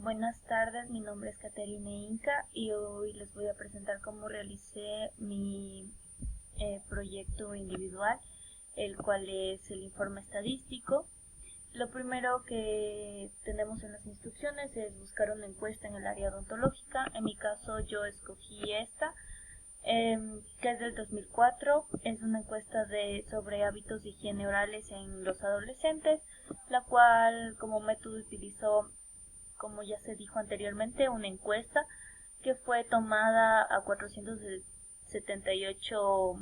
Buenas tardes, mi nombre es Caterina Inca y hoy les voy a presentar cómo realicé mi proyecto individual, el cual es el informe estadístico. Lo primero que tenemos en las instrucciones es buscar una encuesta en el área odontológica. En mi caso yo escogí esta, que es del 2004. Es una encuesta sobre hábitos de higiene orales en los adolescentes, la cual como método utilizó, como ya se dijo anteriormente, una encuesta que fue tomada a 478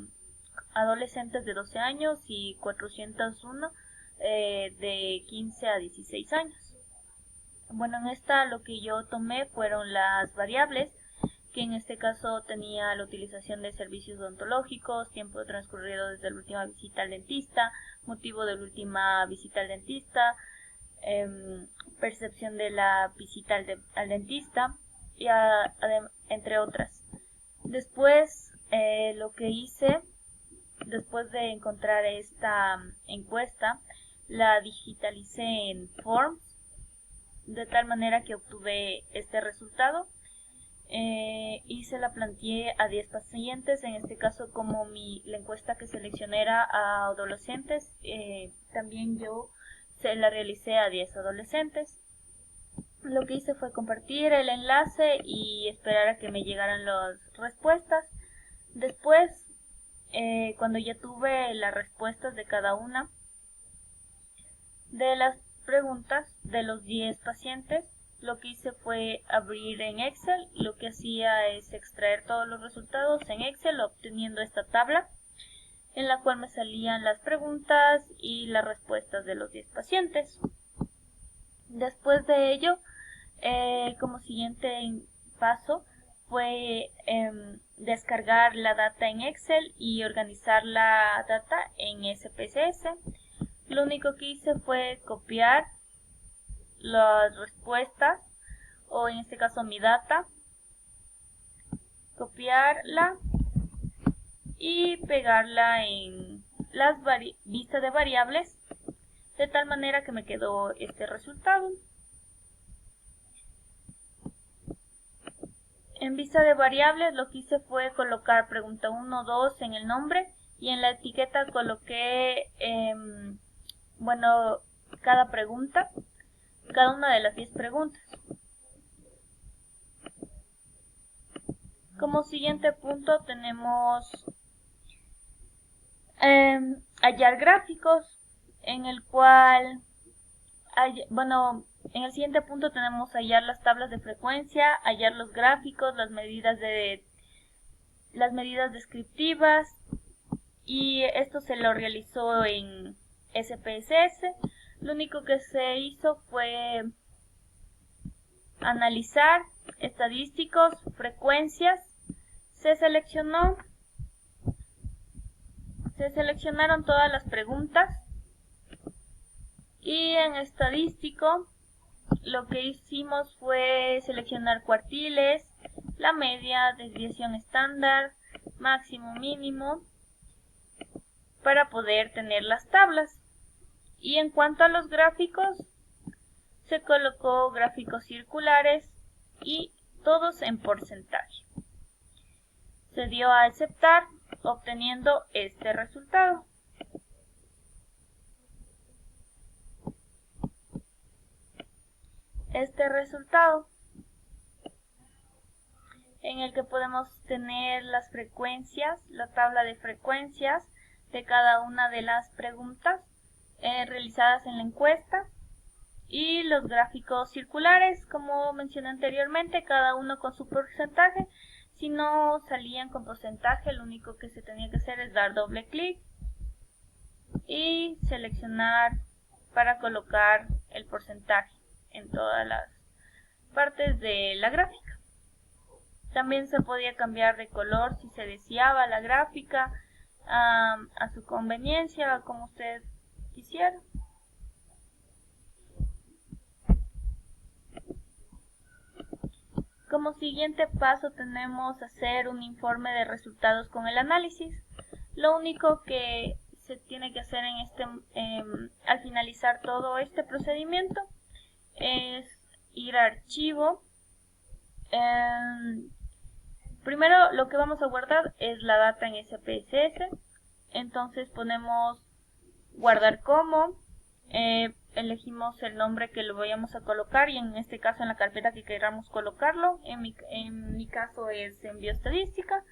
adolescentes de 12 años y 401 de 15 a 16 años. Bueno, en esta lo que yo tomé fueron las variables, que en este caso tenía la utilización de servicios odontológicos, tiempo transcurrido desde la última visita al dentista, motivo de la última visita al dentista, percepción de la visita al dentista, y entre otras. Después, lo que hice, después de encontrar esta encuesta, la digitalicé en Forms, de tal manera que obtuve este resultado. Y se la planteé a 10 pacientes. En este caso, como la encuesta que seleccioné era a adolescentes, también yo se la realicé a 10 adolescentes. Lo que hice fue compartir el enlace y esperar a que me llegaran las respuestas. Después, cuando ya tuve las respuestas de cada una de las preguntas de los 10 pacientes, lo que hice fue abrir en Excel. Lo que hacía es extraer todos los resultados en Excel, obteniendo esta tabla en la cual me salían las preguntas y las respuestas de los 10 pacientes. Después de ello, como siguiente paso fue descargar la data en Excel y organizar la data en SPSS. Lo único que hice fue copiar las respuestas, o en este caso mi data, copiarla y pegarla en las vistas de variables, de tal manera que me quedó este resultado. En vista de variables lo que hice fue colocar pregunta 1, 2 en el nombre, y en la etiqueta coloqué cada pregunta, cada una de las 10 preguntas. Como siguiente punto tenemos hallar gráficos, en el cual, en el siguiente punto tenemos hallar las tablas de frecuencia, hallar los gráficos, las medidas descriptivas, y esto se lo realizó en SPSS. Lo único que se hizo fue analizar estadísticos, frecuencias. Se seleccionaron todas las preguntas, y en estadístico lo que hicimos fue seleccionar cuartiles, la media, desviación estándar, máximo, mínimo, para poder tener las tablas. Y en cuanto a los gráficos, se colocó gráficos circulares y todos en porcentaje. Se dio a aceptar, obteniendo este resultado. Este resultado, en el que podemos tener las frecuencias, la tabla de frecuencias de cada una de las preguntas realizadas en la encuesta, y los gráficos circulares, como mencioné anteriormente, cada uno con su porcentaje. Si no salían con porcentaje, lo único que se tenía que hacer es dar doble clic y seleccionar para colocar el porcentaje en todas las partes de la gráfica. También se podía cambiar de color si se deseaba la gráfica, a su conveniencia, como usted quisiera. Como siguiente paso tenemos hacer un informe de resultados con el análisis. Lo único que se tiene que hacer al finalizar todo este procedimiento es decir archivo, primero lo que vamos a guardar es la data en SPSS. Entonces ponemos guardar como, elegimos el nombre que lo vayamos a colocar y en este caso en la carpeta que queramos colocarlo. En mi caso es en bioestadística.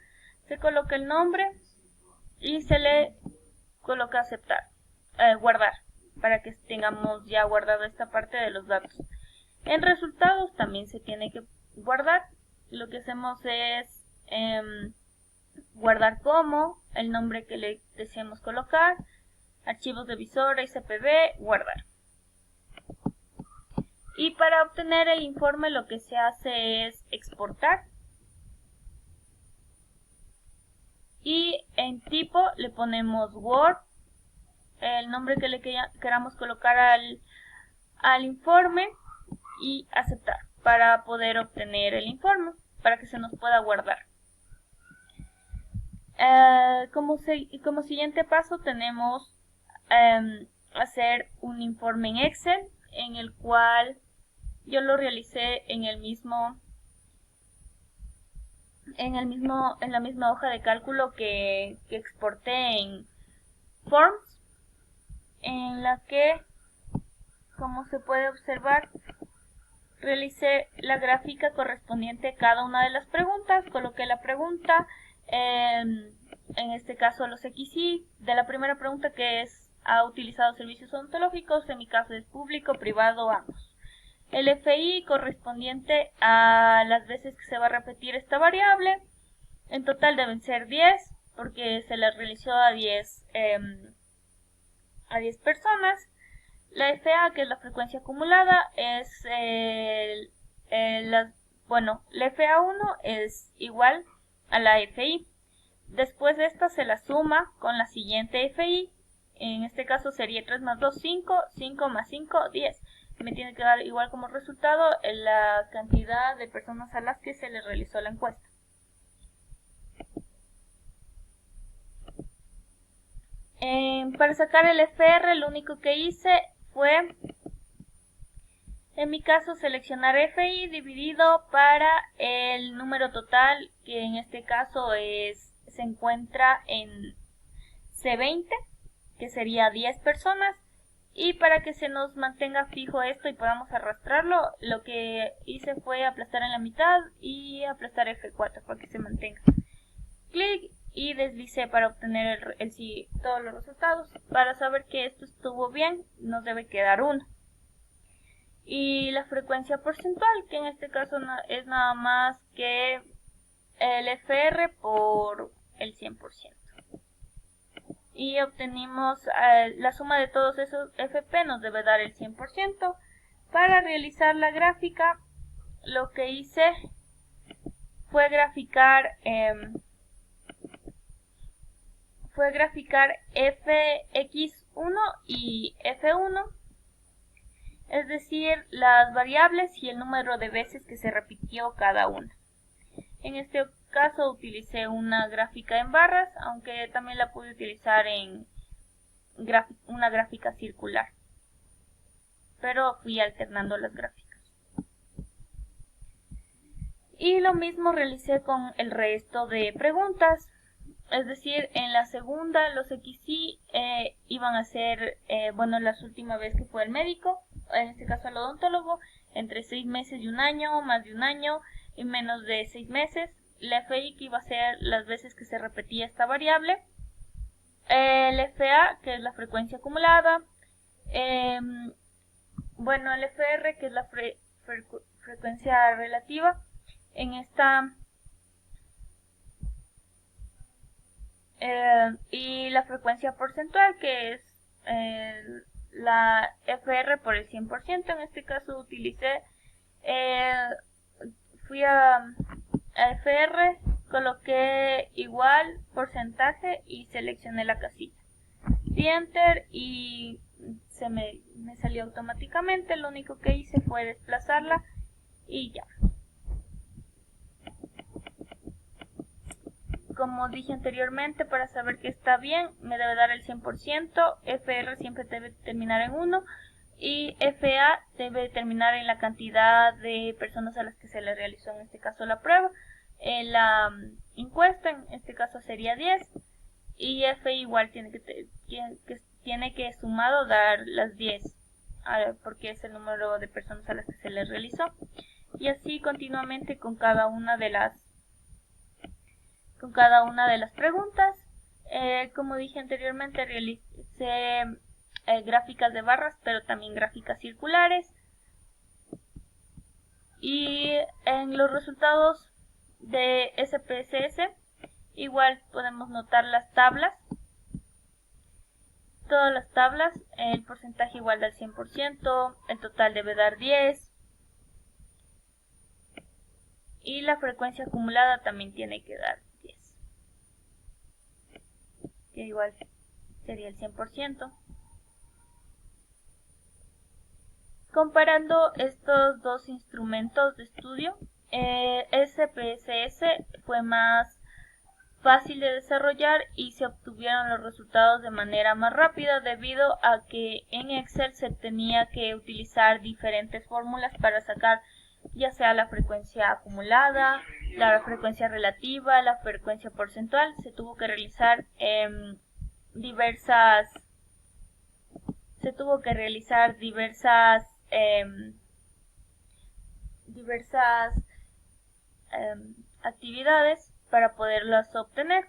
Se coloca el nombre y se le coloca aceptar, guardar, para que tengamos ya guardado esta parte de los datos. En resultados también se tiene que guardar. Lo que hacemos es guardar como, el nombre que le deseamos colocar, archivos de visor, SPB, guardar. Y para obtener el informe lo que se hace es exportar. Y en tipo le ponemos Word, el nombre que le queramos colocar al informe y aceptar para poder obtener el informe, para que se nos pueda guardar. Como siguiente paso tenemos hacer un informe en Excel, en el cual yo lo realicé en la misma hoja de cálculo que exporté en Forms, en la que, como se puede observar, realicé la gráfica correspondiente a cada una de las preguntas. Coloqué la pregunta, en este caso los XY, de la primera pregunta que es: ¿ha utilizado servicios odontológicos? En mi caso es público, privado, ambos. El FI correspondiente a las veces que se va a repetir esta variable. En total deben ser 10 porque se les realizó a 10 personas. La FA, que es la frecuencia acumulada, es la FA1 es igual a la FI. Después de esta se la suma con la siguiente FI. En este caso sería 3 más 2, 5, 5 más 5, 10. Me tiene que dar igual como resultado la cantidad de personas a las que se les realizó la encuesta. Para sacar el FR, lo único que hice fue, en mi caso, seleccionar FI dividido para el número total, que en este caso se encuentra en C20, que sería 10 personas. Y para que se nos mantenga fijo esto y podamos arrastrarlo, lo que hice fue aplastar en la mitad y aplastar F4 para que se mantenga. Clic y deslicé para obtener todos los resultados. Para saber que esto estuvo bien, nos debe quedar 1. Y la frecuencia porcentual, que en este caso es nada más que el FR por el 100%. Y obtenimos la suma de todos esos FP nos debe dar el 100%. Para realizar la gráfica, lo que hice fue graficar FX1 y F1, es decir, las variables y el número de veces que se repitió cada una. En este caso utilicé una gráfica en barras, aunque también la pude utilizar en una gráfica circular, pero fui alternando las gráficas. Y lo mismo realicé con el resto de preguntas, es decir, en la segunda los XY iban a ser, la última vez que fue el médico, en este caso el odontólogo, entre 6 meses y un año, más de un año y menos de 6 meses. La FI, que iba a ser las veces que se repetía esta variable. El FA, que es la frecuencia acumulada. El FR, que es la frecuencia relativa. En esta y la frecuencia porcentual, que es la FR por el 100%. En este caso utilicé, fui a FR, coloqué igual porcentaje y seleccioné la casilla. Di Enter y me salió automáticamente. Lo único que hice fue desplazarla y ya. Como dije anteriormente, para saber que está bien, me debe dar el 100%. FR siempre debe terminar en 1. y FA debe determinar en la cantidad de personas a las que se le realizó en este caso la prueba. La encuesta en este caso sería 10 y F igual tiene que sumado dar las 10 porque es el número de personas a las que se le realizó, y así continuamente con cada una de las preguntas. Como dije anteriormente, realicé gráficas de barras, pero también gráficas circulares. Y en los resultados de SPSS igual podemos notar las tablas. Todas las tablas, el porcentaje igual del 100%, el total debe dar 10. Y la frecuencia acumulada también tiene que dar 10. Que igual sería el 100%. Comparando estos dos instrumentos de estudio, SPSS fue más fácil de desarrollar y se obtuvieron los resultados de manera más rápida debido a que en Excel se tenía que utilizar diferentes fórmulas para sacar ya sea la frecuencia acumulada, la frecuencia relativa, la frecuencia porcentual. Se tuvo que realizar diversas actividades para poderlas obtener,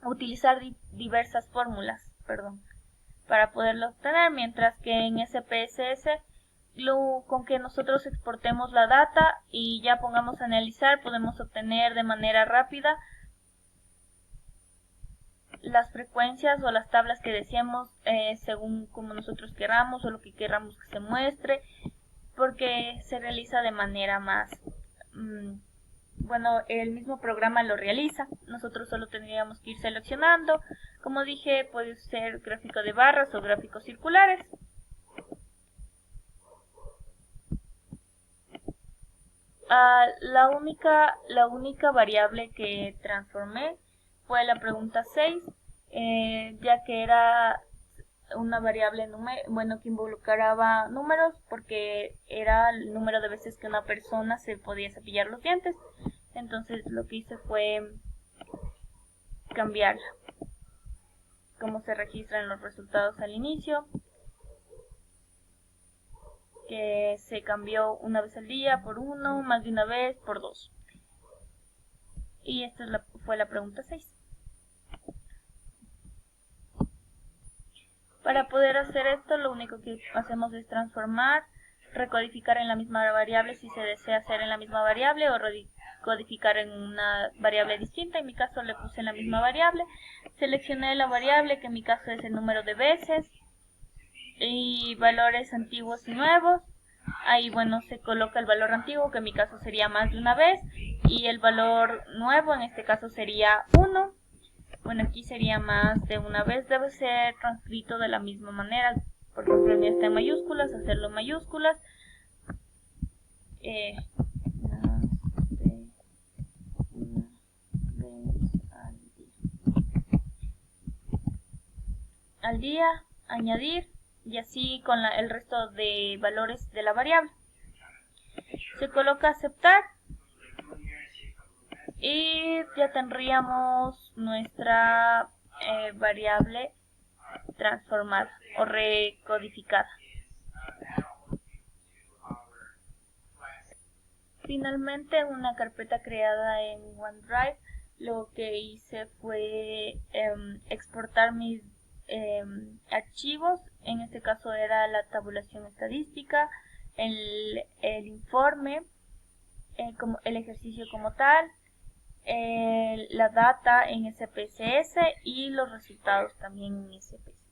utilizar diversas fórmulas, para poderlo obtener, mientras que en SPSS con que nosotros exportemos la data y ya pongamos a analizar, podemos obtener de manera rápida las frecuencias o las tablas que deseemos según como nosotros queramos o lo que queramos que se muestre, porque se realiza de manera más el mismo programa lo realiza. Nosotros solo tendríamos que ir seleccionando. Como dije, puede ser gráfico de barras o gráficos circulares. La única variable que transformé fue la pregunta 6, ya que era una variable que involucraba números, porque era el número de veces que una persona se podía cepillar los dientes. Entonces lo que hice fue cambiarla, como se registran los resultados al inicio, que se cambió una vez al día por 1, más de una vez por 2. Y esta fue la pregunta 6. Para poder hacer esto, lo único que hacemos es transformar, recodificar en la misma variable si se desea hacer en la misma variable, o recodificar en una variable distinta. En mi caso le puse en la misma variable, seleccioné la variable, que en mi caso es el número de veces, y valores antiguos y nuevos. Ahí se coloca el valor antiguo, que en mi caso sería más de una vez, y el valor nuevo en este caso sería 1. Aquí sería más de una vez. Debe ser transcrito de la misma manera. Por ejemplo, el mío está en mayúsculas, hacerlo en mayúsculas. Al día, añadir, y así con el resto de valores de la variable. Se coloca aceptar y ya tendríamos nuestra variable transformada o recodificada. Finalmente, en una carpeta creada en OneDrive, lo que hice fue exportar mis archivos. En este caso era la tabulación estadística, el informe, el ejercicio como tal, la data en SPSS y los resultados también en SPSS.